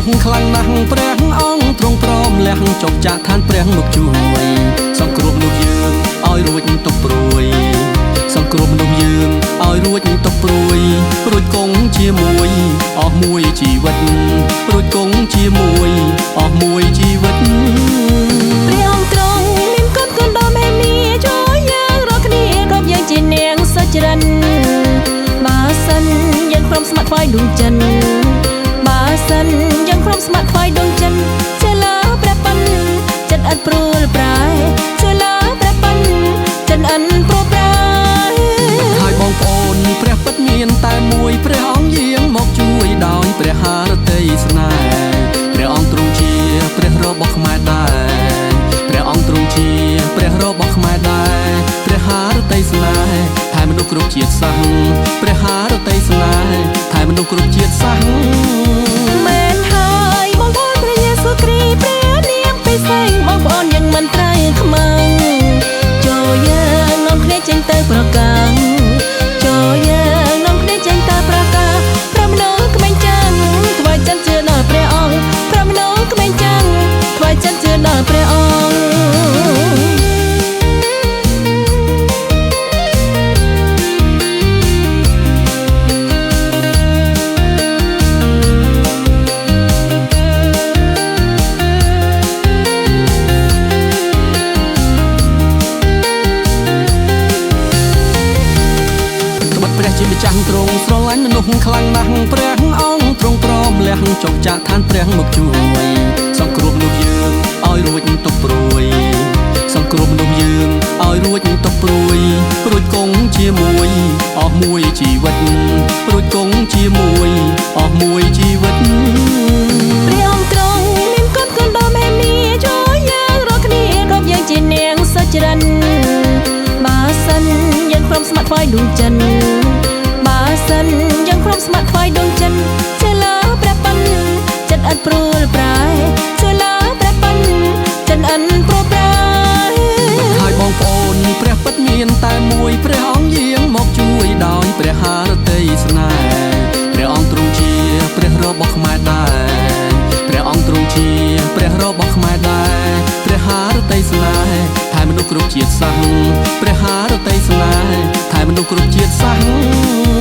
នោះខ្លាំងណាស់ព្រះអង្គទ្រង់ព្រមលះចុកចាក់ឋានព្រះមកជួយសង្គ្រោះមនុស្សយើងឲ្យរួចទុកព្រួយសង្គ្រោះមនុស្សយើងឲ្យរួចទុកព្រួយរួចគង់ជាមួយអស់មួយជីវិតរួចគង់ជាមួយអស់មួយជីវិតព្រះអង្គទ្រង់មានកូនគុណដល់មេមីជួយយើងរាល់គ្នារាប់យើងជានាងសុចរិនបើសិនយើងព្រមស្ម័គ្រថ្វាយដួងចិនបើសិនយើងព្រមស្ម័គ្រថ្វាយដួងចិនជាលើព្រះប៉ិនចិត្តឥតព្រួលប្រែជាលើព្រះប៉ិនចិត្តឥតព្រួលប្រែហើយបងប្អូនព្រះពិតមានតែមួយព្រះអង្គយាងមកជួយដោយព្រះハរតីស្នេហ៍ព្រះអង្គទ្រង់ជាព្រះរបស់ខ្មែរដែរព្រះអង្គទ្រង់ជាព្រះរបស់ខ្មែរដែរព្រះハរតីស្នេហ៍ហើយមនុស្សគ្រប់ជាតិសាសន៍ព្រះハរតីស្នេហ៍ហើយមនុស្សគ្រប់ជាតិសាសន៍មែនហើយបងប្អូនព្រះយេស៊ូវគ្រីស្ទព្រះនាមពិសេសបងប្អូនយើងមិនត្រូវខ្មាំងចូលយើងនាំគ្នាចេញទៅប្រកាសចូលយើងនាំគ្នាចេញទៅប្រកាសព្រះមនុស្សក្មេងចឹងថ្វាយចិត្តជឿដល់ព្រះអង្គព្រះមនុស្សក្មេងចឹងថ្វាយចិត្តជឿដល់ព្រះអង្គជាម្ចាស់ទ្រង់ស្រឡាញ់មនុស្សខ្លាំងណាស់ព្រះអង្គទ្រង់ព្រមលះចុកចាក់ឋានព្រះមកជួយសង្គ្រោះមនុស្សយើងឲ្យរួចទុកព្រួយសង្គ្រោះមនុស្សយើងឲ្យរួចទុកព្រួយរួចគង់ជាមួយអស់មួយជីវិតរួចគង់ជាមួយអស់មួយជីវិតព្រះអង្គទ្រង់មានកូនគុណដល់មេមីជួយយើងរាល់គ្នារាប់យើងជានាងសុចរិនបើសិនយើងព្រមស្ម័គ្រថ្វាយដួងចិនបើសិនយើងព្រមស្ម័គ្រថ្វាយដួងចិនជាលើព្រះប៉ិនចិត្តឥតព្រួលប្រែជាលើព្រះប៉ិនចិត្តឥតព្រួលប្រែហើយបងប្អូនព្រះពិតមានតែមួយព្រះអង្គយាងមកជួយដោយព្រះハរតីស្នេហ៍ព្រះអង្គទ្រង់ជាព្រះរបស់ខ្មែរដែរព្រះអង្គទ្រង់ជាព្រះរបស់ខ្មែរដែរព្រះハរតីស្នេហ៍ហើយមនុស្សគ្រប់ជាតិសាសន៍ព្រះハរតីស្នេហ៍ហើយមនុស្សគ្រប់ជាតិសាសន៍